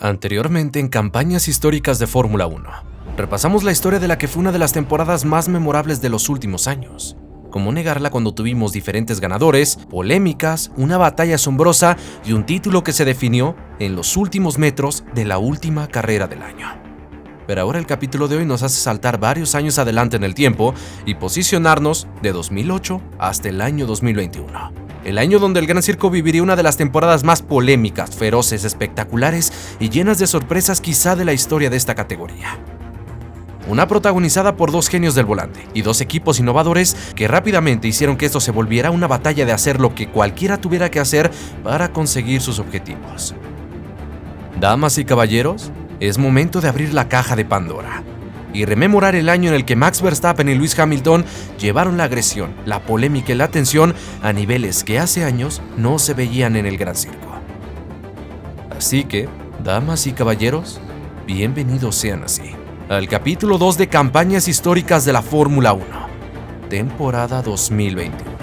Anteriormente en Campañas Históricas de Fórmula 1, repasamos la historia de la que fue una de las temporadas más memorables de los últimos años. ¿Cómo negarla cuando tuvimos diferentes ganadores, polémicas, una batalla asombrosa y un título que se definió en los últimos metros de la última carrera del año? Pero ahora el capítulo de hoy nos hace saltar varios años adelante en el tiempo y posicionarnos de 2008 hasta el año 2021. El año donde el Gran Circo viviría una de las temporadas más polémicas, feroces, espectaculares y llenas de sorpresas quizá de la historia de esta categoría. Una protagonizada por dos genios del volante y dos equipos innovadores que rápidamente hicieron que esto se volviera una batalla de hacer lo que cualquiera tuviera que hacer para conseguir sus objetivos. Damas y caballeros, es momento de abrir la caja de Pandora y rememorar el año en el que Max Verstappen y Lewis Hamilton llevaron la agresión, la polémica y la tensión a niveles que hace años no se veían en el Gran Circo. Así que, damas y caballeros, bienvenidos sean así al capítulo 2 de Campañas Históricas de la Fórmula 1, temporada 2021.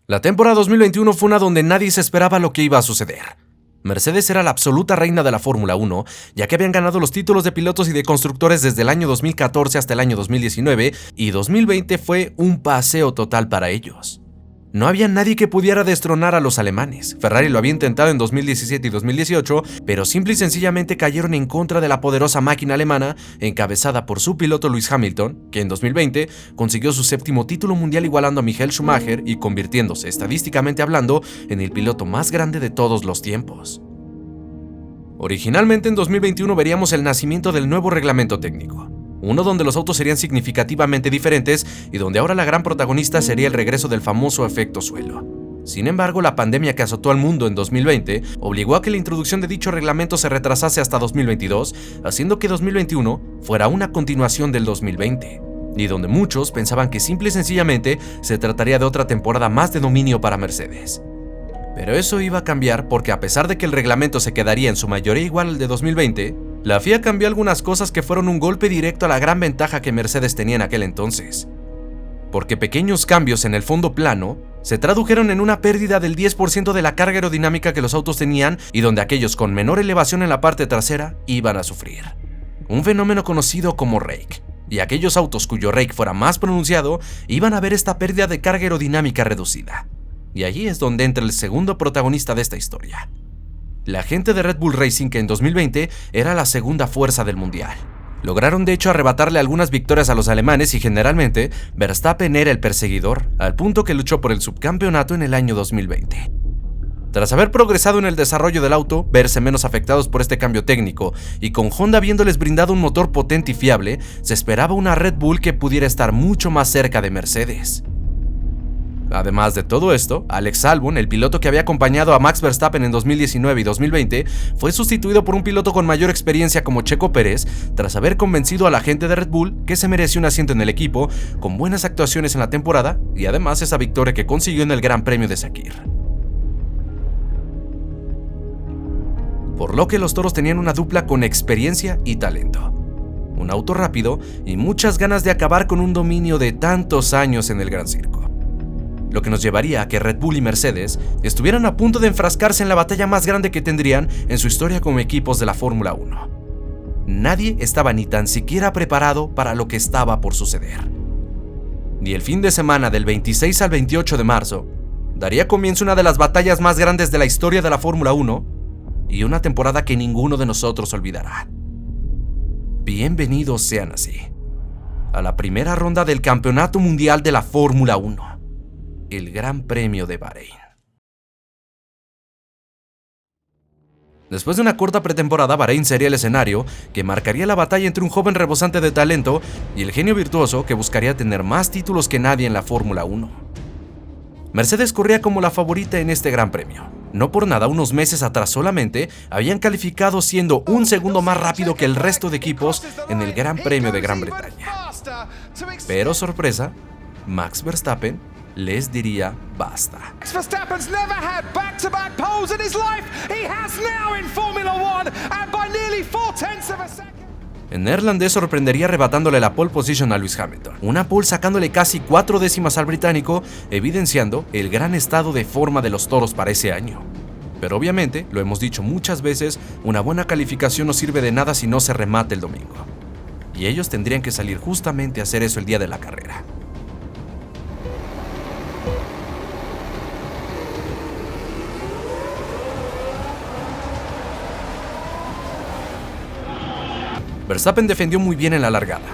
La temporada 2021 fue una donde nadie se esperaba lo que iba a suceder. Mercedes era la absoluta reina de la Fórmula 1, ya que habían ganado los títulos de pilotos y de constructores desde el año 2014 hasta el año 2019, y 2020 fue un paseo total para ellos. No había nadie que pudiera destronar a los alemanes. Ferrari lo había intentado en 2017 y 2018, pero simple y sencillamente cayeron en contra de la poderosa máquina alemana encabezada por su piloto Lewis Hamilton, que en 2020 consiguió su séptimo título mundial igualando a Michael Schumacher y convirtiéndose, estadísticamente hablando, en el piloto más grande de todos los tiempos. Originalmente en 2021 veríamos el nacimiento del nuevo reglamento técnico, uno donde los autos serían significativamente diferentes y donde ahora la gran protagonista sería el regreso del famoso efecto suelo. Sin embargo, la pandemia que azotó al mundo en 2020 obligó a que la introducción de dicho reglamento se retrasase hasta 2022, haciendo que 2021 fuera una continuación del 2020, y donde muchos pensaban que simple y sencillamente se trataría de otra temporada más de dominio para Mercedes. Pero eso iba a cambiar porque a pesar de que el reglamento se quedaría en su mayoría igual al de 2020, la FIA cambió algunas cosas que fueron un golpe directo a la gran ventaja que Mercedes tenía en aquel entonces. Porque pequeños cambios en el fondo plano se tradujeron en una pérdida del 10% de la carga aerodinámica que los autos tenían y donde aquellos con menor elevación en la parte trasera iban a sufrir. Un fenómeno conocido como rake. Y aquellos autos cuyo rake fuera más pronunciado iban a ver esta pérdida de carga aerodinámica reducida. Y allí es donde entra el segundo protagonista de esta historia. La gente de Red Bull Racing, que en 2020 era la segunda fuerza del mundial. Lograron de hecho arrebatarle algunas victorias a los alemanes y generalmente Verstappen era el perseguidor, al punto que luchó por el subcampeonato en el año 2020. Tras haber progresado en el desarrollo del auto, verse menos afectados por este cambio técnico y con Honda habiéndoles brindado un motor potente y fiable, se esperaba una Red Bull que pudiera estar mucho más cerca de Mercedes. Además de todo esto, Alex Albon, el piloto que había acompañado a Max Verstappen en 2019 y 2020, fue sustituido por un piloto con mayor experiencia como Checo Pérez, tras haber convencido a la gente de Red Bull que se merecía un asiento en el equipo, con buenas actuaciones en la temporada y además esa victoria que consiguió en el Gran Premio de Sakir. Por lo que los toros tenían una dupla con experiencia y talento, un auto rápido y muchas ganas de acabar con un dominio de tantos años en el Gran Circo. Lo que nos llevaría a que Red Bull y Mercedes estuvieran a punto de enfrascarse en la batalla más grande que tendrían en su historia como equipos de la Fórmula 1. Nadie estaba ni tan siquiera preparado para lo que estaba por suceder. Y el fin de semana del 26 al 28 de marzo daría comienzo una de las batallas más grandes de la historia de la Fórmula 1 y una temporada que ninguno de nosotros olvidará. Bienvenidos sean así a la primera ronda del Campeonato Mundial de la Fórmula 1. El Gran Premio de Bahrein. Después de una corta pretemporada, Bahrein sería el escenario que marcaría la batalla entre un joven rebosante de talento y el genio virtuoso que buscaría tener más títulos que nadie en la Fórmula 1. Mercedes corría como la favorita en este Gran Premio. No por nada, unos meses atrás solamente habían calificado siendo un segundo más rápido que el resto de equipos en el Gran Premio de Gran Bretaña. Pero sorpresa, Max Verstappen les diría basta. Verstappen's never had back-to-back poles in his life. He has now in Formula 1 and by nearly 0.4 of a second. El neerlandés sorprendería arrebatándole la pole position a Lewis Hamilton, una pole sacándole casi 4 décimas al británico, evidenciando el gran estado de forma de los toros para ese año. Pero obviamente, lo hemos dicho muchas veces, una buena calificación no sirve de nada si no se remate el domingo. Y ellos tendrían que salir justamente a hacer eso el día de la carrera. Verstappen defendió muy bien en la largada,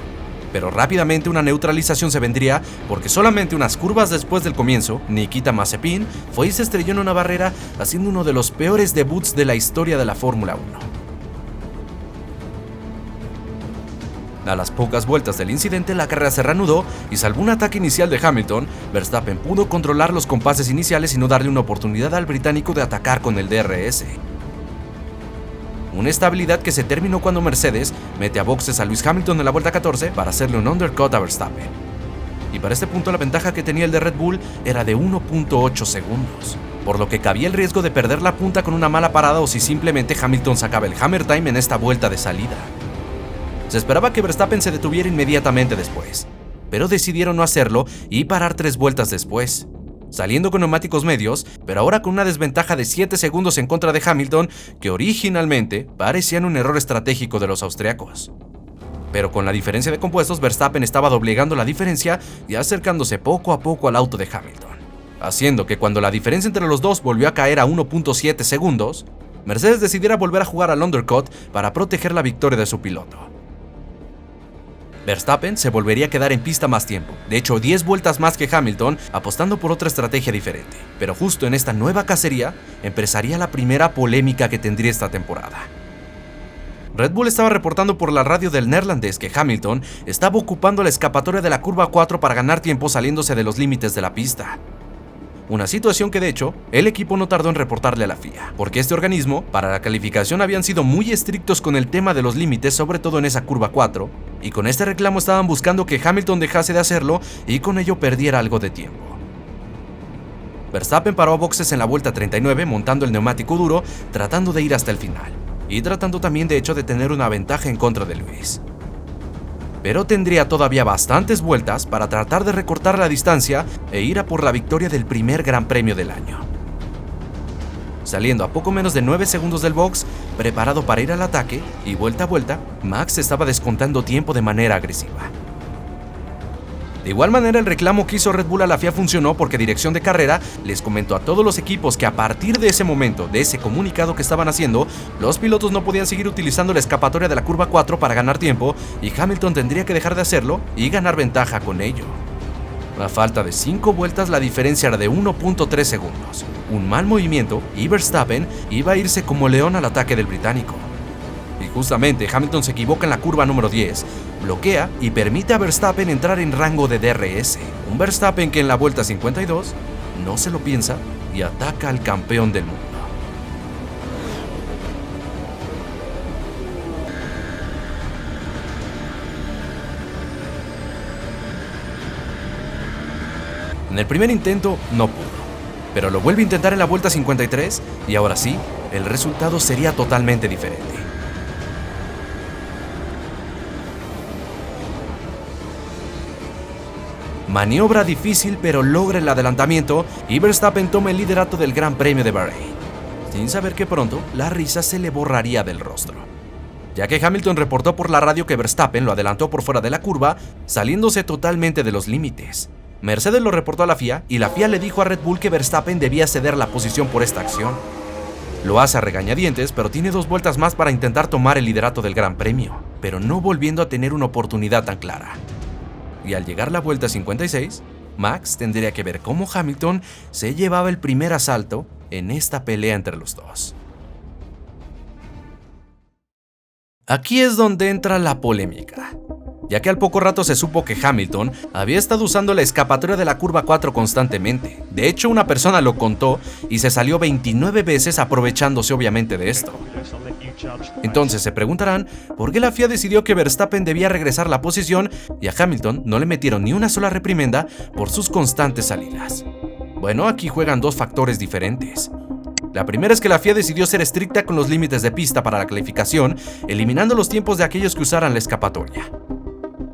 pero rápidamente una neutralización se vendría porque solamente unas curvas después del comienzo, Nikita Mazepin fue y se estrelló en una barrera, haciendo uno de los peores debuts de la historia de la Fórmula 1. A las pocas vueltas del incidente, la carrera se reanudó y salvo un ataque inicial de Hamilton, Verstappen pudo controlar los compases iniciales y no darle una oportunidad al británico de atacar con el DRS. Una estabilidad que se terminó cuando Mercedes mete a boxes a Lewis Hamilton en la vuelta 14 para hacerle un undercut a Verstappen. Y para este punto la ventaja que tenía el de Red Bull era de 1.8 segundos, por lo que cabía el riesgo de perder la punta con una mala parada o si simplemente Hamilton sacaba el hammer time en esta vuelta de salida. Se esperaba que Verstappen se detuviera inmediatamente después, pero decidieron no hacerlo y parar 3 vueltas después, saliendo con neumáticos medios, pero ahora con una desventaja de 7 segundos en contra de Hamilton, que originalmente parecían un error estratégico de los austriacos. Pero con la diferencia de compuestos, Verstappen estaba doblegando la diferencia y acercándose poco a poco al auto de Hamilton, haciendo que cuando la diferencia entre los dos volvió a caer a 1.7 segundos, Mercedes decidiera volver a jugar al undercut para proteger la victoria de su piloto. Verstappen se volvería a quedar en pista más tiempo, de hecho 10 vueltas más que Hamilton, apostando por otra estrategia diferente. Pero justo en esta nueva cacería, empezaría la primera polémica que tendría esta temporada. Red Bull estaba reportando por la radio del neerlandés que Hamilton estaba ocupando la escapatoria de la curva 4 para ganar tiempo saliéndose de los límites de la pista. Una situación que de hecho, el equipo no tardó en reportarle a la FIA, porque este organismo, para la calificación habían sido muy estrictos con el tema de los límites, sobre todo en esa curva 4, y con este reclamo estaban buscando que Hamilton dejase de hacerlo y con ello perdiera algo de tiempo. Verstappen paró a boxes en la vuelta 39 montando el neumático duro, tratando de ir hasta el final, y tratando también de hecho de tener una ventaja en contra de Lewis. Pero tendría todavía bastantes vueltas para tratar de recortar la distancia e ir a por la victoria del primer Gran Premio del año. Saliendo a poco menos de 9 segundos del box, preparado para ir al ataque, y vuelta a vuelta, Max estaba descontando tiempo de manera agresiva. De igual manera, el reclamo que hizo Red Bull a la FIA funcionó porque Dirección de Carrera les comentó a todos los equipos que a partir de ese momento, de ese comunicado que estaban haciendo, los pilotos no podían seguir utilizando la escapatoria de la curva 4 para ganar tiempo y Hamilton tendría que dejar de hacerlo y ganar ventaja con ello. A falta de 5 vueltas, la diferencia era de 1.3 segundos. Un mal movimiento y Verstappen iba a irse como león al ataque del británico. Y justamente Hamilton se equivoca en la curva número 10, bloquea y permite a Verstappen entrar en rango de DRS. Un Verstappen que en la vuelta 52 no se lo piensa y ataca al campeón del mundo. En el primer intento no pudo, pero lo vuelve a intentar en la vuelta 53 y ahora sí, el resultado sería totalmente diferente. Maniobra difícil pero logra el adelantamiento y Verstappen toma el liderato del Gran Premio de Bahrein, sin saber que pronto la risa se le borraría del rostro, ya que Hamilton reportó por la radio que Verstappen lo adelantó por fuera de la curva, saliéndose totalmente de los límites. Mercedes lo reportó a la FIA y la FIA le dijo a Red Bull que Verstappen debía ceder la posición por esta acción. Lo hace a regañadientes, pero tiene 2 vueltas más para intentar tomar el liderato del Gran Premio, pero no volviendo a tener una oportunidad tan clara. Y al llegar la vuelta 56, Max tendría que ver cómo Hamilton se llevaba el primer asalto en esta pelea entre los dos. Aquí es donde entra la polémica, ya que al poco rato se supo que Hamilton había estado usando la escapatoria de la curva 4 constantemente. De hecho, una persona lo contó y se salió 29 veces aprovechándose obviamente de esto. Entonces se preguntarán por qué la FIA decidió que Verstappen debía regresar la posición y a Hamilton no le metieron ni una sola reprimenda por sus constantes salidas. Bueno, aquí juegan 2 factores diferentes. La primera es que la FIA decidió ser estricta con los límites de pista para la calificación, eliminando los tiempos de aquellos que usaran la escapatoria.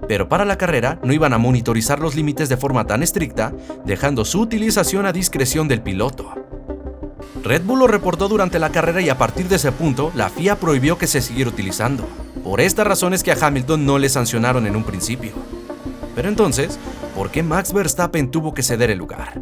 Pero para la carrera no iban a monitorizar los límites de forma tan estricta, dejando su utilización a discreción del piloto. Red Bull lo reportó durante la carrera y a partir de ese punto, la FIA prohibió que se siguiera utilizando. Por esta razón es que a Hamilton no le sancionaron en un principio. Pero entonces, ¿por qué Max Verstappen tuvo que ceder el lugar?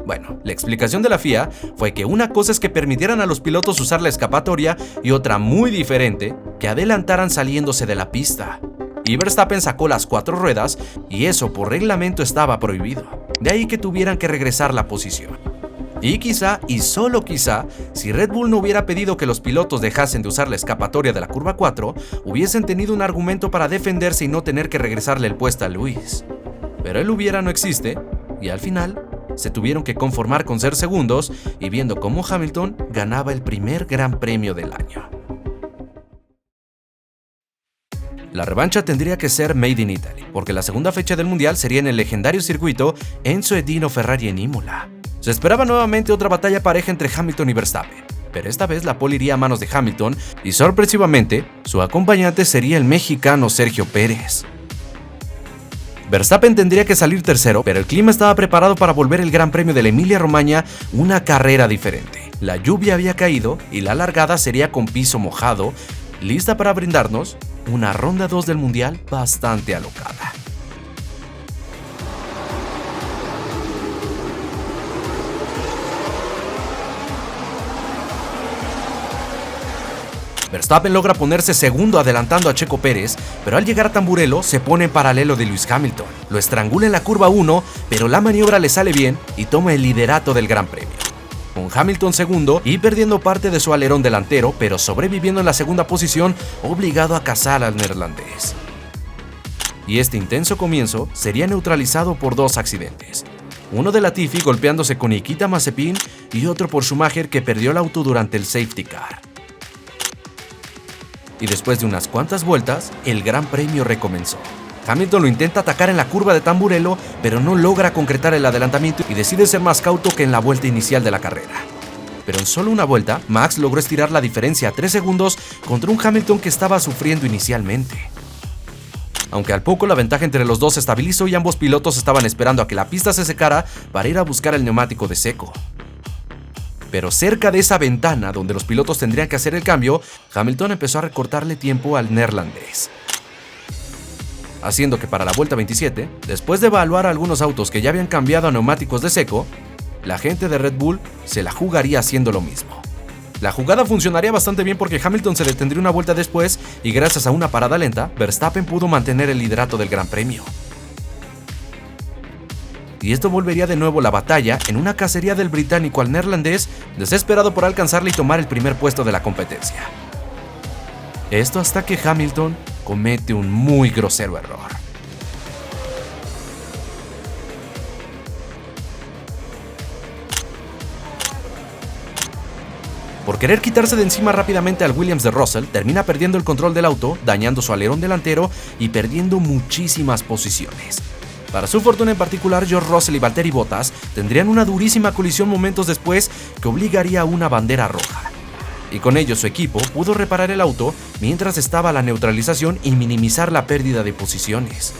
Bueno, la explicación de la FIA fue que una cosa es que permitieran a los pilotos usar la escapatoria y otra muy diferente, que adelantaran saliéndose de la pista. Y Verstappen sacó las 4 ruedas y eso por reglamento estaba prohibido. De ahí que tuvieran que regresar la posición. Y quizá, y solo quizá, si Red Bull no hubiera pedido que los pilotos dejasen de usar la escapatoria de la curva 4, hubiesen tenido un argumento para defenderse y no tener que regresarle el puesto a Lewis. Pero el hubiera no existe, y al final, se tuvieron que conformar con ser segundos y viendo cómo Hamilton ganaba el primer Gran Premio del año. La revancha tendría que ser Made in Italy, porque la segunda fecha del Mundial sería en el legendario circuito Enzo Edino Ferrari en Imola. Se esperaba nuevamente otra batalla pareja entre Hamilton y Verstappen, pero esta vez la pole iría a manos de Hamilton y sorpresivamente, su acompañante sería el mexicano Sergio Pérez. Verstappen tendría que salir tercero, pero el clima estaba preparado para volver el Gran Premio de la Emilia-Romagna una carrera diferente. La lluvia había caído y la largada sería con piso mojado, lista para brindarnos una ronda 2 del Mundial bastante alocada. Verstappen logra ponerse segundo adelantando a Checo Pérez, pero al llegar a Tamburello se pone en paralelo de Lewis Hamilton. Lo estrangula en la curva 1, pero la maniobra le sale bien y toma el liderato del Gran Premio. Con Hamilton segundo y perdiendo parte de su alerón delantero, pero sobreviviendo en la segunda posición, obligado a cazar al neerlandés. Y este intenso comienzo sería neutralizado por 2 accidentes. Uno de Latifi golpeándose con Nikita Mazepin y otro por Schumacher que perdió el auto durante el safety car. Y después de unas cuantas vueltas, el Gran Premio recomenzó. Hamilton lo intenta atacar en la curva de Tamburello, pero no logra concretar el adelantamiento y decide ser más cauto que en la vuelta inicial de la carrera. Pero en solo una vuelta, Max logró estirar la diferencia a 3 segundos contra un Hamilton que estaba sufriendo inicialmente. Aunque al poco la ventaja entre los dos se estabilizó y ambos pilotos estaban esperando a que la pista se secara para ir a buscar el neumático de seco. Pero cerca de esa ventana donde los pilotos tendrían que hacer el cambio, Hamilton empezó a recortarle tiempo al neerlandés. Haciendo que para la vuelta 27, después de evaluar algunos autos que ya habían cambiado a neumáticos de seco, la gente de Red Bull se la jugaría haciendo lo mismo. La jugada funcionaría bastante bien porque Hamilton se detendría una vuelta después y gracias a una parada lenta, Verstappen pudo mantener el liderato del Gran Premio. Y esto volvería de nuevo la batalla en una cacería del británico al neerlandés, desesperado por alcanzarle y tomar el primer puesto de la competencia. Esto hasta que Hamilton comete un muy grosero error. Por querer quitarse de encima rápidamente al Williams de Russell, termina perdiendo el control del auto, dañando su alerón delantero y perdiendo muchísimas posiciones. Para su fortuna en particular, George Russell y Valtteri Bottas tendrían una durísima colisión momentos después que obligaría a una bandera roja. Y con ello su equipo pudo reparar el auto mientras estaba la neutralización y minimizar la pérdida de posiciones.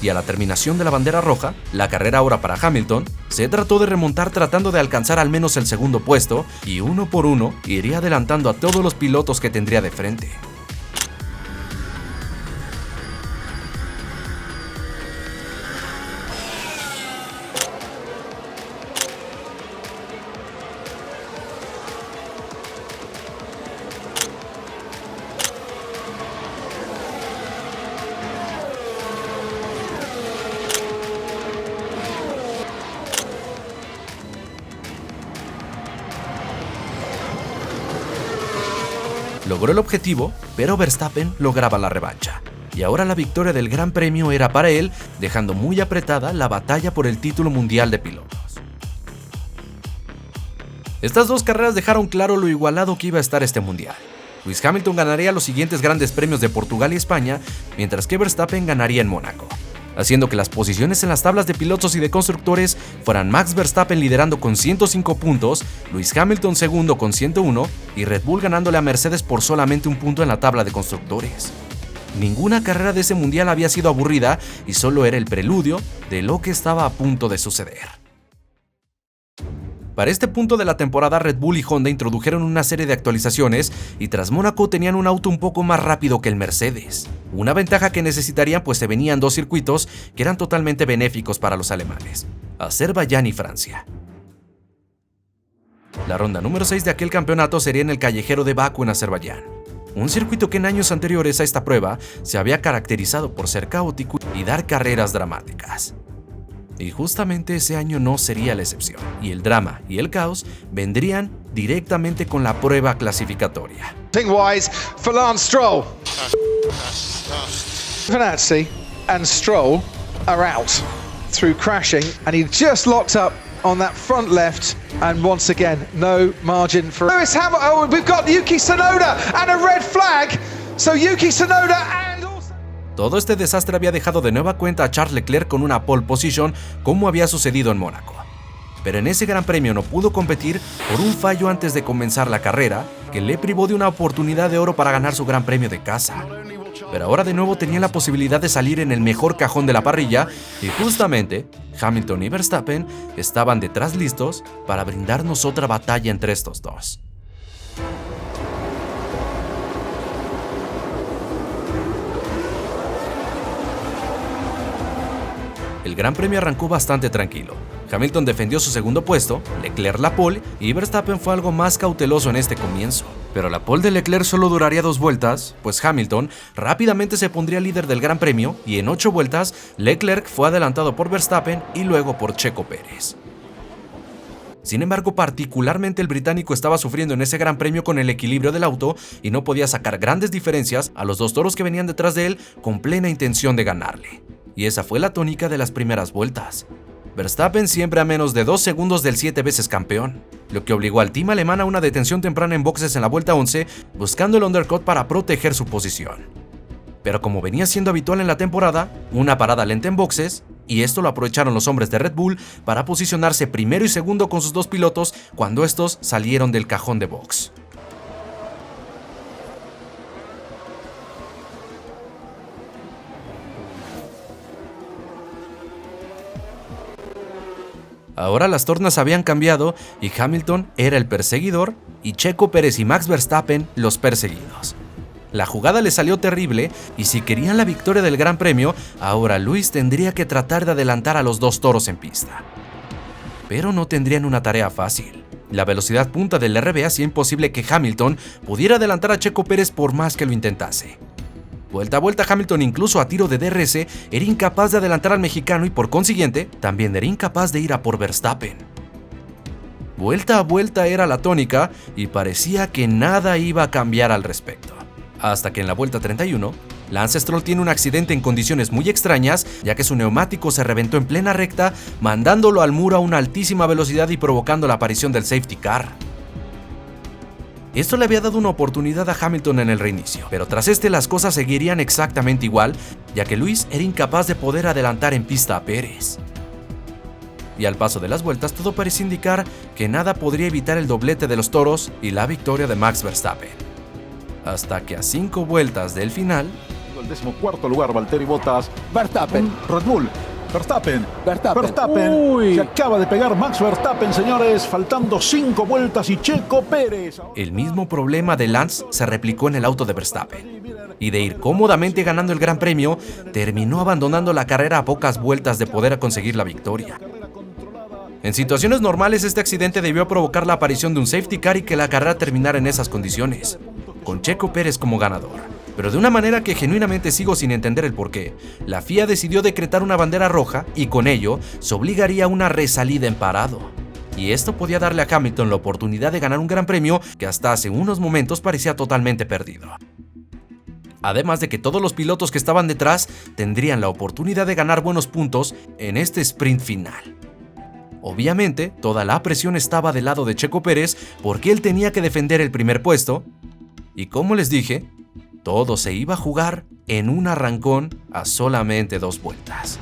Y a la terminación de la bandera roja, la carrera ahora para Hamilton, se trató de remontar tratando de alcanzar al menos el segundo puesto y uno por uno iría adelantando a todos los pilotos que tendría de frente. Logró el objetivo, pero Verstappen lograba la revancha. Y ahora la victoria del Gran Premio era para él, dejando muy apretada la batalla por el título mundial de pilotos. Estas dos carreras dejaron claro lo igualado que iba a estar este mundial. Lewis Hamilton ganaría los siguientes grandes premios de Portugal y España, mientras que Verstappen ganaría en Mónaco. haciendo que las posiciones en las tablas de pilotos y de constructores fueran Max Verstappen liderando con 105 puntos, Lewis Hamilton segundo con 101 y Red Bull ganándole a Mercedes por solamente un punto en la tabla de constructores. Ninguna carrera de ese mundial había sido aburrida y solo era el preludio de lo que estaba a punto de suceder. Para este punto de la temporada, Red Bull y Honda introdujeron una serie de actualizaciones y tras Mónaco tenían un auto un poco más rápido que el Mercedes. Una ventaja que necesitarían pues se venían dos circuitos que eran totalmente benéficos para los alemanes, Azerbaiyán y Francia. La ronda número 6 de aquel campeonato sería en el callejero de Bakú en Azerbaiyán. Un circuito que en años anteriores a esta prueba se había caracterizado por ser caótico y dar carreras dramáticas. Y justamente ese año no sería la excepción, y el drama y el caos vendrían directamente con la prueba clasificatoria. Wise for Lance Stroll. Giovinazzi and Stroll are out through crashing, and he just locked up on that front left, and once again, no margin for Lewis Hamilton. Oh, we've got Yuki Tsunoda and a red flag. So Yuki Tsunoda and also... Todo este desastre había dejado de nueva cuenta a Charles Leclerc con una pole position como había sucedido en Mónaco. Pero en ese gran premio no pudo competir por un fallo antes de comenzar la carrera que le privó de una oportunidad de oro para ganar su gran premio de casa. Pero ahora de nuevo tenía la posibilidad de salir en el mejor cajón de la parrilla y justamente Hamilton y Verstappen estaban detrás listos para brindarnos otra batalla entre estos dos. El Gran Premio arrancó bastante tranquilo. Hamilton defendió su segundo puesto, Leclerc la pole y Verstappen fue algo más cauteloso en este comienzo. Pero la pole de Leclerc solo duraría 2 vueltas, pues Hamilton rápidamente se pondría líder del Gran Premio y en 8 vueltas Leclerc fue adelantado por Verstappen y luego por Checo Pérez. Sin embargo, particularmente el británico estaba sufriendo en ese Gran Premio con el equilibrio del auto y no podía sacar grandes diferencias a los dos toros que venían detrás de él con plena intención de ganarle. Y esa fue la tónica de las primeras vueltas. Verstappen siempre a menos de 2 segundos del 7 veces campeón, lo que obligó al team alemán a una detención temprana en boxes en la vuelta 11, buscando el undercut para proteger su posición. Pero como venía siendo habitual en la temporada, una parada lenta en boxes, y esto lo aprovecharon los hombres de Red Bull para posicionarse primero y segundo con sus dos pilotos cuando estos salieron del cajón de box. Ahora las tornas habían cambiado y Hamilton era el perseguidor y Checo Pérez y Max Verstappen los perseguidos. La jugada le salió terrible y si querían la victoria del Gran Premio, ahora Lewis tendría que tratar de adelantar a los dos toros en pista. Pero no tendrían una tarea fácil. La velocidad punta del RB hacía imposible que Hamilton pudiera adelantar a Checo Pérez por más que lo intentase. Vuelta a vuelta, Hamilton, incluso a tiro de DRS, era incapaz de adelantar al mexicano y por consiguiente, también era incapaz de ir a por Verstappen. Vuelta a vuelta era la tónica y parecía que nada iba a cambiar al respecto. Hasta que en la vuelta 31, Lance Stroll tiene un accidente en condiciones muy extrañas, ya que su neumático se reventó en plena recta, mandándolo al muro a una altísima velocidad y provocando la aparición del safety car. Esto le había dado una oportunidad a Hamilton en el reinicio, pero tras este las cosas seguirían exactamente igual, ya que Lewis era incapaz de poder adelantar en pista a Pérez. Y al paso de las vueltas todo parecía indicar que nada podría evitar el doblete de los toros y la victoria de Max Verstappen. Hasta que a 5 vueltas del final... El 14º lugar, Valtteri Bottas. Verstappen. Red Bull. Verstappen. Verstappen. Se acaba de pegar Max Verstappen, señores, faltando 5 vueltas y Checo Pérez. El mismo problema de Lance se replicó en el auto de Verstappen. Y de ir cómodamente ganando el Gran Premio, terminó abandonando la carrera a pocas vueltas de poder conseguir la victoria. En situaciones normales, este accidente debió provocar la aparición de un safety car y que la carrera terminara en esas condiciones, con Checo Pérez como ganador. Pero de una manera que genuinamente sigo sin entender el porqué, la FIA decidió decretar una bandera roja y con ello se obligaría a una resalida en parado. Y esto podía darle a Hamilton la oportunidad de ganar un gran premio que hasta hace unos momentos parecía totalmente perdido. Además de que todos los pilotos que estaban detrás tendrían la oportunidad de ganar buenos puntos en este sprint final. Obviamente, toda la presión estaba del lado de Checo Pérez porque él tenía que defender el primer puesto. Y como les dije, todo se iba a jugar en un arrancón a solamente 2 vueltas.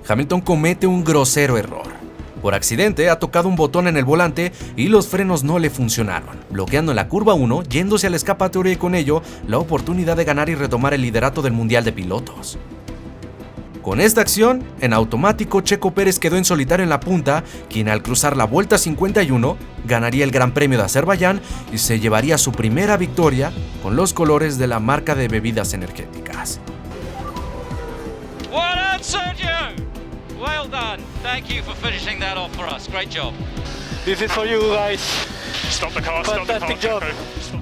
Hamilton comete un grosero error. Por accidente ha tocado un botón en el volante y los frenos no le funcionaron, bloqueando en la curva 1, yéndose a la escapatoria y con ello la oportunidad de ganar y retomar el liderato del Mundial de Pilotos. Con esta acción, en automático Checo Pérez quedó en solitario en la punta, quien al cruzar la vuelta 51 ganaría el Gran Premio de Azerbaiyán y se llevaría su primera victoria con los colores de la marca de bebidas energéticas. Well done, Sergio! Well done. Thank you for finishing that off for us. Great job. This is for you guys. Stop the car, stop the car, Fantastic job. Checo.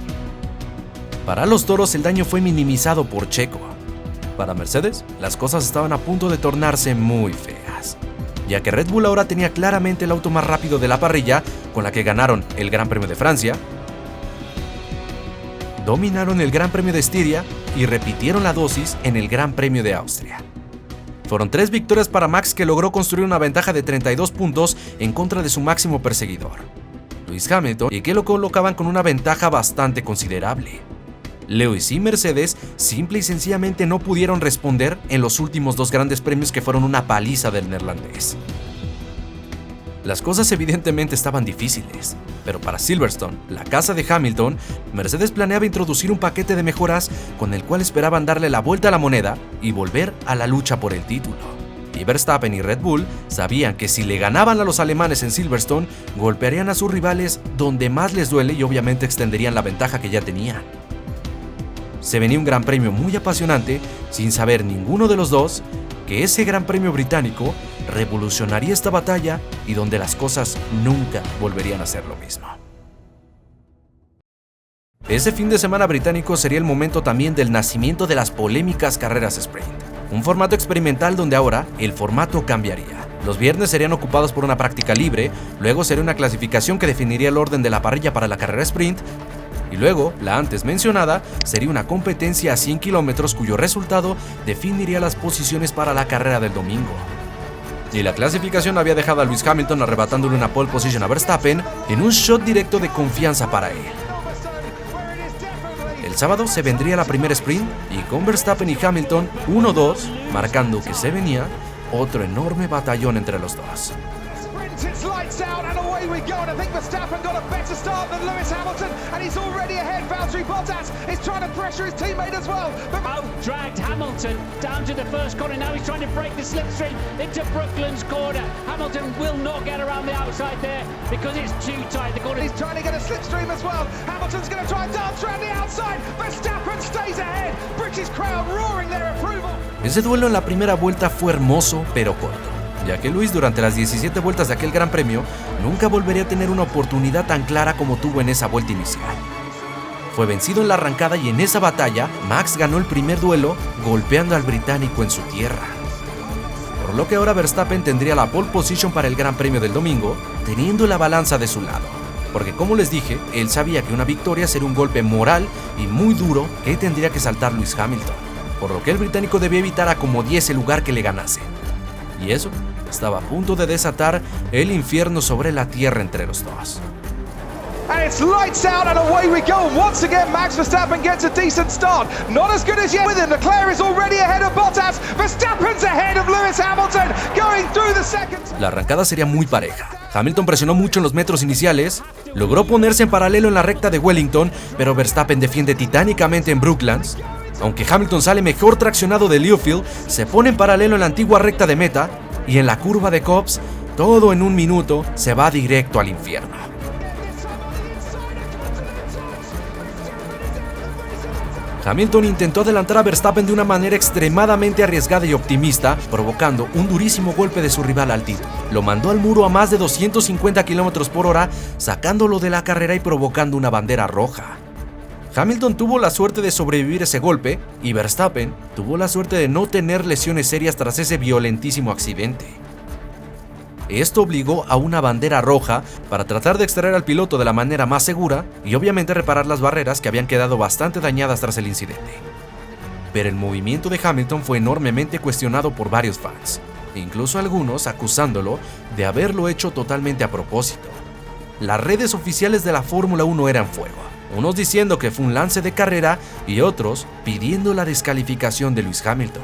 Para los toros el daño fue minimizado por Checo. Para Mercedes, las cosas estaban a punto de tornarse muy feas, ya que Red Bull ahora tenía claramente el auto más rápido de la parrilla, con la que ganaron el Gran Premio de Francia, dominaron el Gran Premio de Estiria y repitieron la dosis en el Gran Premio de Austria. Fueron 3 victorias para Max, que logró construir una ventaja de 32 puntos en contra de su máximo perseguidor, Lewis Hamilton, y que lo colocaban con una ventaja bastante considerable. Lewis y Mercedes simple y sencillamente no pudieron responder en los últimos 2 grandes premios, que fueron una paliza del neerlandés. Las cosas evidentemente estaban difíciles, pero para Silverstone, la casa de Hamilton, Mercedes planeaba introducir un paquete de mejoras con el cual esperaban darle la vuelta a la moneda y volver a la lucha por el título. Y Verstappen y Red Bull sabían que si le ganaban a los alemanes en Silverstone, golpearían a sus rivales donde más les duele y obviamente extenderían la ventaja que ya tenían. Se venía un gran premio muy apasionante, sin saber ninguno de los dos que ese Gran Premio británico revolucionaría esta batalla y donde las cosas nunca volverían a ser lo mismo. Ese fin de semana británico sería el momento también del nacimiento de las polémicas carreras sprint, un formato experimental donde ahora el formato cambiaría. Los viernes serían ocupados por una práctica libre, luego sería una clasificación que definiría el orden de la parrilla para la carrera sprint, y luego, la antes mencionada, sería una competencia a 100 kilómetros cuyo resultado definiría las posiciones para la carrera del domingo. Y la clasificación había dejado a Lewis Hamilton arrebatándole una pole position a Verstappen en un shot directo de confianza para él. El sábado se vendría la primera sprint y con Verstappen y Hamilton 1-2, marcando que se venía otro enorme batallón entre los dos. It's lights out and away we go, and I think Verstappen got a better start than Lewis Hamilton, and he's already ahead. Valtteri Bottas is trying to pressure his teammate as well. Dragged Hamilton down to the first corner. Now he's trying to break the slipstream into Brooklands corner. Hamilton will not get around the outside there because it's too tight. The corner. He's trying to get a slipstream as well. Hamilton's going to try and dance around the outside. Verstappen stays ahead. British crowd roaring their approval. Ese duelo en la primera vuelta fue hermoso pero corto, ya que Lewis durante las 17 vueltas de aquel Gran Premio nunca volvería a tener una oportunidad tan clara como tuvo en esa vuelta inicial. Fue vencido en la arrancada y en esa batalla, Max ganó el primer duelo golpeando al británico en su tierra. Por lo que ahora Verstappen tendría la pole position para el Gran Premio del domingo, teniendo la balanza de su lado. Porque como les dije, él sabía que una victoria sería un golpe moral y muy duro que tendría que saltar Lewis Hamilton, por lo que el británico debía evitar a como 10 el lugar que le ganase. Y eso estaba a punto de desatar el infierno sobre la tierra entre los dos. And it's lights out and away we go. Once again, Max Verstappen gets a decent start. Not as good as yet with him. Leclerc is already ahead of Bottas. Verstappen's ahead of Lewis Hamilton, going through the seconds. La arrancada sería muy pareja. Hamilton presionó mucho en los metros iniciales, logró ponerse en paralelo en la recta de Wellington, pero Verstappen defiende titánicamente en Brooklands. Aunque Hamilton sale mejor traccionado de Leofield, se pone en paralelo en la antigua recta de meta y en la curva de Copse, todo en un minuto se va directo al infierno. Hamilton intentó adelantar a Verstappen de una manera extremadamente arriesgada y optimista, provocando un durísimo golpe de su rival al título. Lo mandó al muro a más de 250 km por hora, sacándolo de la carrera y provocando una bandera roja. Hamilton tuvo la suerte de sobrevivir ese golpe y Verstappen tuvo la suerte de no tener lesiones serias tras ese violentísimo accidente. Esto obligó a una bandera roja para tratar de extraer al piloto de la manera más segura y obviamente reparar las barreras que habían quedado bastante dañadas tras el incidente. Pero el movimiento de Hamilton fue enormemente cuestionado por varios fans. incluso algunos acusándolo de haberlo hecho totalmente a propósito. Las redes oficiales de la Fórmula 1 eran fuego, unos diciendo que fue un lance de carrera y otros pidiendo la descalificación de Lewis Hamilton.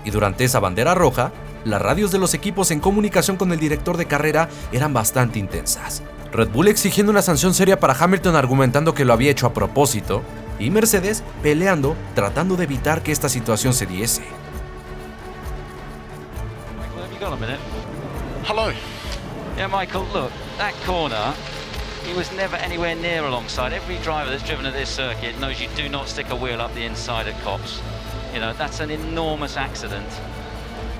Y durante esa bandera roja, las radios de los equipos en comunicación con el director de carrera eran bastante intensas. Red Bull exigiendo una sanción seria para Hamilton argumentando que lo había hecho a propósito, y Mercedes peleando, tratando de evitar que esta situación se diese. Michael, have you got a minute? Hello. Yeah, Michael, look, that corner, he was never anywhere near alongside. Every driver that's driven at this circuit knows you do not stick a wheel up the inside at Copse. You know, that's an enormous accident.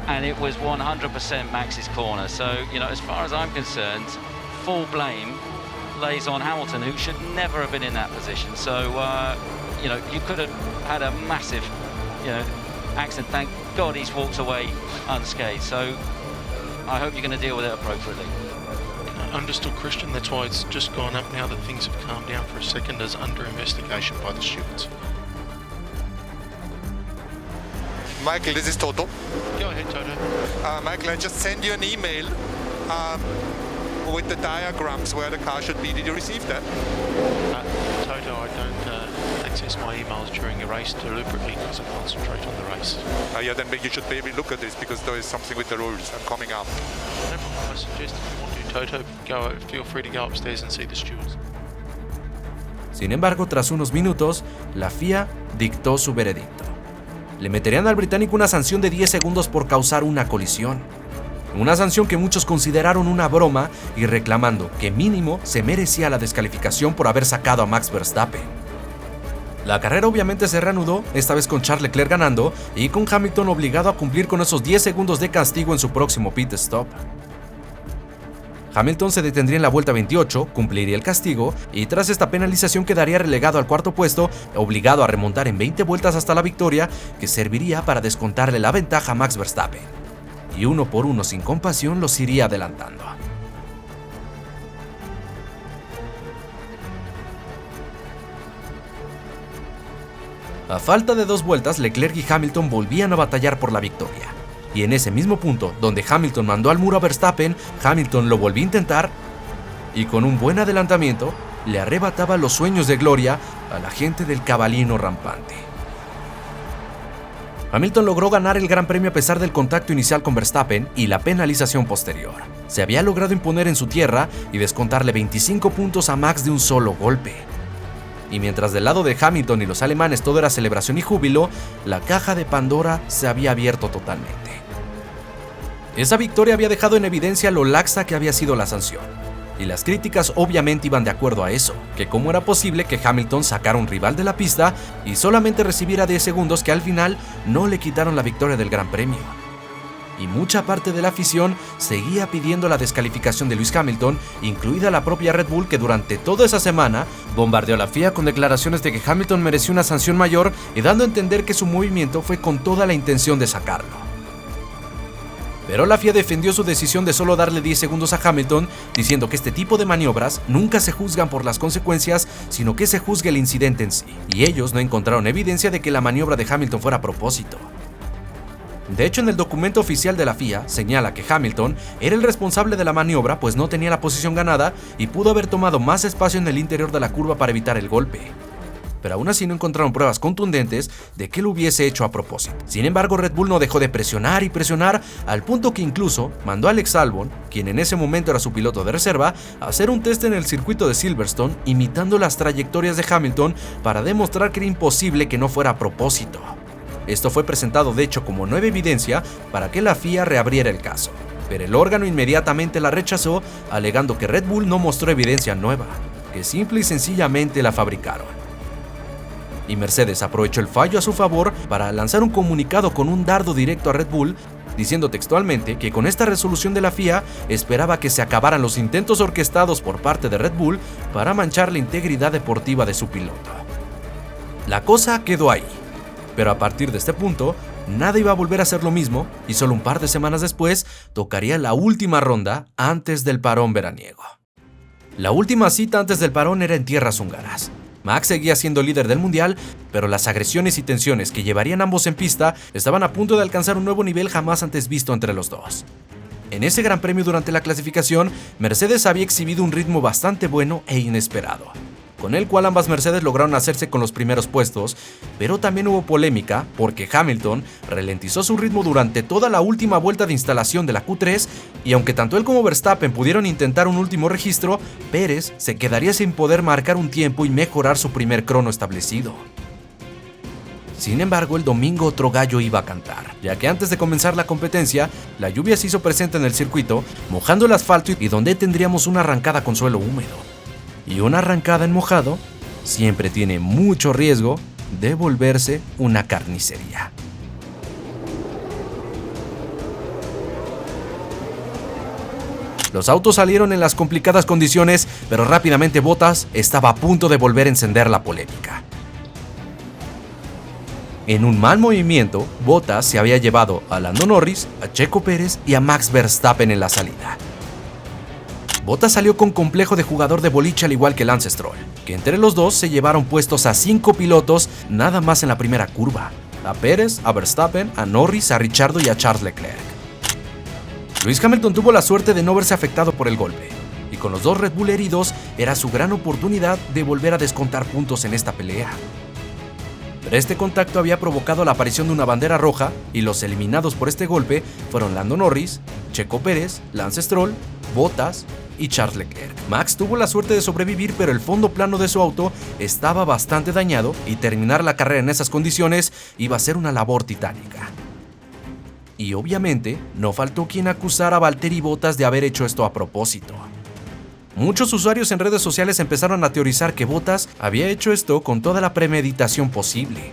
And it was 100% Max's corner. So, you know, as far as I'm concerned, full blame lays on Hamilton, who should never have been in that position. So, you know, you could have had a massive, you know, accident. Thank God he's walked away unscathed. So, I hope you're going to deal with it appropriately. Understood, Christian. That's why it's just gone up now that things have calmed down for a second as under investigation by the stewards. Michael, this is Toto. Go ahead, Toto. Michael, I just sent you an email with the diagrams where the car should be. Did you receive that? Toto, I don't access my emails during a race deliberately because I concentrate on the race. Yeah, then you should maybe look at this because there is something with the rules. I'm coming up. No problem. I suggest if you want to, Toto, feel free to go upstairs and see the stewards. Sin embargo, tras unos minutos, la FIA dictó su veredicto. Le meterían al británico una sanción de 10 segundos por causar una colisión. Una sanción que muchos consideraron una broma y reclamando que mínimo se merecía la descalificación por haber sacado a Max Verstappen. La carrera obviamente se reanudó, esta vez con Charles Leclerc ganando y con Hamilton obligado a cumplir con esos 10 segundos de castigo en su próximo pit stop. Hamilton se detendría en la vuelta 28, cumpliría el castigo y tras esta penalización quedaría relegado al cuarto puesto, obligado a remontar en 20 vueltas hasta la victoria, que serviría para descontarle la ventaja a Max Verstappen. Y uno por uno sin compasión los iría adelantando. A falta de 2 vueltas, Leclerc y Hamilton volvían a batallar por la victoria. Y en ese mismo punto, donde Hamilton mandó al muro a Verstappen, Hamilton lo volvió a intentar y con un buen adelantamiento le arrebataba los sueños de gloria a la gente del cabalino rampante. Hamilton logró ganar el Gran Premio a pesar del contacto inicial con Verstappen y la penalización posterior. Se había logrado imponer en su tierra y descontarle 25 puntos a Max de un solo golpe. Y mientras del lado de Hamilton y los alemanes todo era celebración y júbilo, la caja de Pandora se había abierto totalmente. Esa victoria había dejado en evidencia lo laxa que había sido la sanción, y las críticas obviamente iban de acuerdo a eso, que cómo era posible que Hamilton sacara un rival de la pista y solamente recibiera 10 segundos que al final no le quitaron la victoria del Gran Premio. Y mucha parte de la afición seguía pidiendo la descalificación de Lewis Hamilton, incluida la propia Red Bull, que durante toda esa semana bombardeó a la FIA con declaraciones de que Hamilton merecía una sanción mayor y dando a entender que su movimiento fue con toda la intención de sacarlo. Pero la FIA defendió su decisión de solo darle 10 segundos a Hamilton, diciendo que este tipo de maniobras nunca se juzgan por las consecuencias, sino que se juzga el incidente en sí, y ellos no encontraron evidencia de que la maniobra de Hamilton fuera a propósito. De hecho, en el documento oficial de la FIA señala que Hamilton era el responsable de la maniobra, pues no tenía la posición ganada y pudo haber tomado más espacio en el interior de la curva para evitar el golpe. Pero aún así no encontraron pruebas contundentes de que lo hubiese hecho a propósito. Sin embargo, Red Bull no dejó de presionar y presionar al punto que incluso mandó a Alex Albon, quien en ese momento era su piloto de reserva, a hacer un test en el circuito de Silverstone imitando las trayectorias de Hamilton para demostrar que era imposible que no fuera a propósito. Esto fue presentado de hecho como nueva evidencia para que la FIA reabriera el caso, pero el órgano inmediatamente la rechazó, alegando que Red Bull no mostró evidencia nueva, que simple y sencillamente la fabricaron. Y Mercedes aprovechó el fallo a su favor para lanzar un comunicado con un dardo directo a Red Bull, diciendo textualmente que con esta resolución de la FIA esperaba que se acabaran los intentos orquestados por parte de Red Bull para manchar la integridad deportiva de su piloto. La cosa quedó ahí, pero a partir de este punto, nada iba a volver a ser lo mismo y solo un par de semanas después tocaría la última ronda antes del parón veraniego. La última cita antes del parón era en tierras húngaras. Max seguía siendo líder del mundial, pero las agresiones y tensiones que llevarían ambos en pista estaban a punto de alcanzar un nuevo nivel jamás antes visto entre los dos. En ese gran premio durante la clasificación, Mercedes había exhibido un ritmo bastante bueno e inesperado, con el cual ambas Mercedes lograron hacerse con los primeros puestos, pero también hubo polémica porque Hamilton ralentizó su ritmo durante toda la última vuelta de instalación de la Q3 y aunque tanto él como Verstappen pudieron intentar un último registro, Pérez se quedaría sin poder marcar un tiempo y mejorar su primer crono establecido. Sin embargo, el domingo otro gallo iba a cantar, ya que antes de comenzar la competencia, la lluvia se hizo presente en el circuito, mojando el asfalto y donde tendríamos una arrancada con suelo húmedo. Y una arrancada en mojado siempre tiene mucho riesgo de volverse una carnicería. Los autos salieron en las complicadas condiciones, pero rápidamente Bottas estaba a punto de volver a encender la polémica. En un mal movimiento, Bottas se había llevado a Lando Norris, a Checo Pérez y a Max Verstappen en la salida. Bottas salió con complejo de jugador de boliche al igual que Lance Stroll, que entre los dos se llevaron puestos a 5 pilotos nada más en la primera curva, a Pérez, a Verstappen, a Norris, a Ricciardo y a Charles Leclerc. Lewis Hamilton tuvo la suerte de no verse afectado por el golpe, y con los dos Red Bull heridos era su gran oportunidad de volver a descontar puntos en esta pelea. Pero este contacto había provocado la aparición de una bandera roja y los eliminados por este golpe fueron Lando Norris, Checo Pérez, Lance Stroll, Bottas y Charles Leclerc. Max tuvo la suerte de sobrevivir, pero el fondo plano de su auto estaba bastante dañado y terminar la carrera en esas condiciones iba a ser una labor titánica. Y obviamente no faltó quien acusara a Valtteri Bottas de haber hecho esto a propósito. Muchos usuarios en redes sociales empezaron a teorizar que Bottas había hecho esto con toda la premeditación posible.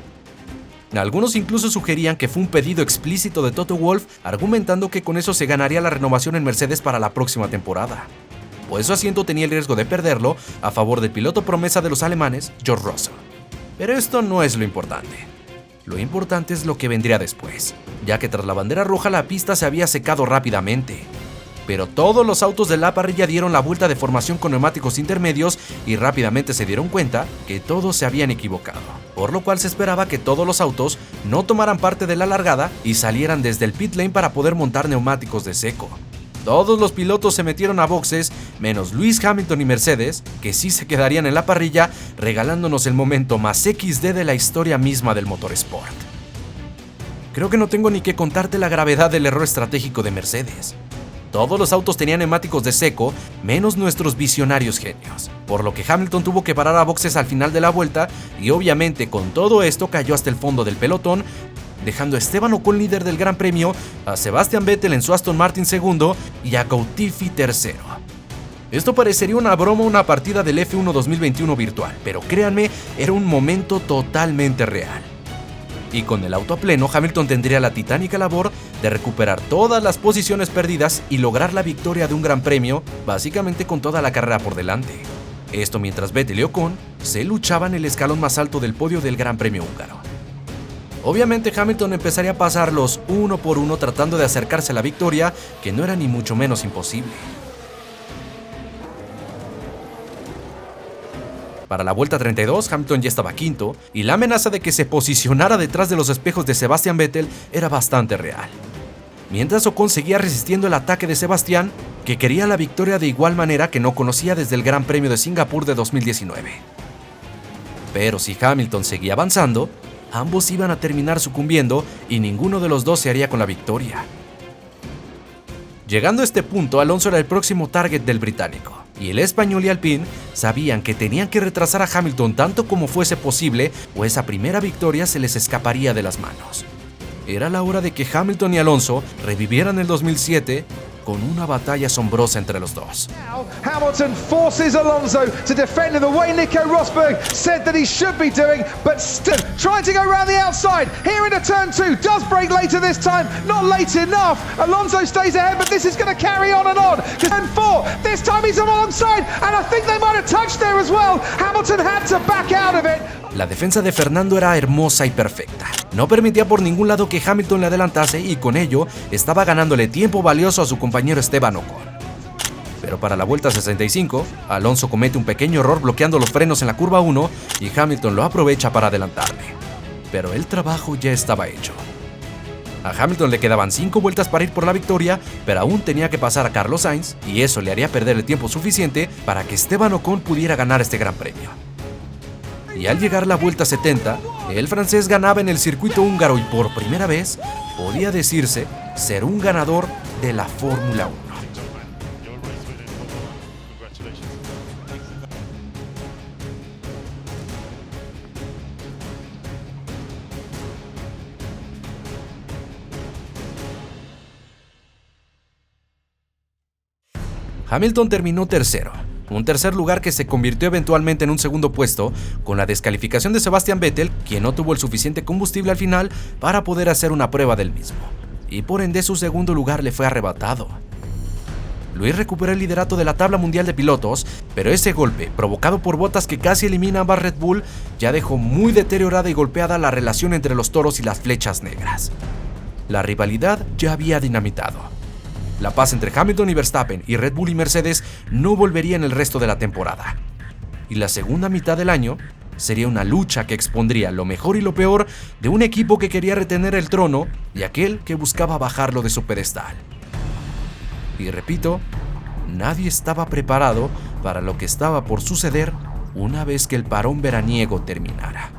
Algunos incluso sugerían que fue un pedido explícito de Toto Wolff, argumentando que con eso se ganaría la renovación en Mercedes para la próxima temporada. Pues su asiento tenía el riesgo de perderlo a favor del piloto promesa de los alemanes, George Russell. Pero esto no es lo importante. Lo importante es lo que vendría después, ya que tras la bandera roja la pista se había secado rápidamente. Pero todos los autos de la parrilla dieron la vuelta de formación con neumáticos intermedios y rápidamente se dieron cuenta que todos se habían equivocado, por lo cual se esperaba que todos los autos no tomaran parte de la largada y salieran desde el pit lane para poder montar neumáticos de seco. Todos los pilotos se metieron a boxes, menos Lewis Hamilton y Mercedes, que sí se quedarían en la parrilla, regalándonos el momento más XD de la historia misma del motorsport. Creo que no tengo ni que contarte la gravedad del error estratégico de Mercedes. Todos los autos tenían neumáticos de seco, menos nuestros visionarios genios, por lo que Hamilton tuvo que parar a boxes al final de la vuelta y obviamente con todo esto cayó hasta el fondo del pelotón, dejando a Esteban Ocon líder del Gran Premio, a Sebastian Vettel en su Aston Martin segundo y a Latifi tercero. Esto parecería una broma o una partida del F1 2021 virtual, pero créanme, era un momento totalmente real. Y con el auto a pleno, Hamilton tendría la titánica labor de recuperar todas las posiciones perdidas y lograr la victoria de un Gran Premio, básicamente con toda la carrera por delante. Esto mientras Vettel y Ocon se luchaban el escalón más alto del podio del Gran Premio húngaro. Obviamente Hamilton empezaría a pasarlos uno por uno tratando de acercarse a la victoria, que no era ni mucho menos imposible. Para la vuelta 32, Hamilton ya estaba quinto, y la amenaza de que se posicionara detrás de los espejos de Sebastian Vettel era bastante real. Mientras Ocon seguía resistiendo el ataque de Sebastián, que quería la victoria de igual manera que no conocía desde el Gran Premio de Singapur de 2019. Pero si Hamilton seguía avanzando, ambos iban a terminar sucumbiendo y ninguno de los dos se haría con la victoria. Llegando a este punto, Alonso era el próximo target del británico, y el español y Alpine sabían que tenían que retrasar a Hamilton tanto como fuese posible o esa primera victoria se les escaparía de las manos. Era la hora de que Hamilton y Alonso revivieran el 2007 con una batalla asombrosa entre los dos. Hamilton forces Alonso to defend in the way Nico Rosberg said that he should be doing, but still trying to go around the outside. Here into turn 2, does brake later this time, not late enough. Alonso stays ahead, but this is going to carry on and on. Turn 4, this time he's alongside, and I think they might have touched there as well. Hamilton had to back out of it. La defensa de Fernando era hermosa y perfecta. No permitía por ningún lado que Hamilton le adelantase y con ello estaba ganándole tiempo valioso a su compañero Esteban Ocon. Pero para la vuelta 65, Alonso comete un pequeño error bloqueando los frenos en la curva 1 y Hamilton lo aprovecha para adelantarle. Pero el trabajo ya estaba hecho. A Hamilton le quedaban 5 vueltas para ir por la victoria, pero aún tenía que pasar a Carlos Sainz y eso le haría perder el tiempo suficiente para que Esteban Ocon pudiera ganar este gran premio. Y al llegar la vuelta 70, el francés ganaba en el circuito húngaro y por primera vez podía decirse ser un ganador de la Fórmula 1. Hamilton terminó tercero, un tercer lugar que se convirtió eventualmente en un segundo puesto con la descalificación de Sebastian Vettel, quien no tuvo el suficiente combustible al final para poder hacer una prueba del mismo, y por ende su segundo lugar le fue arrebatado. Lewis recuperó el liderato de la tabla mundial de pilotos, pero ese golpe, provocado por Bottas que casi elimina a Red Bull, ya dejó muy deteriorada y golpeada la relación entre los toros y las flechas negras. La rivalidad ya había dinamitado. La paz entre Hamilton y Verstappen y Red Bull y Mercedes no volvería en el resto de la temporada. Y la segunda mitad del año sería una lucha que expondría lo mejor y lo peor de un equipo que quería retener el trono y aquel que buscaba bajarlo de su pedestal. Y repito, nadie estaba preparado para lo que estaba por suceder una vez que el parón veraniego terminara.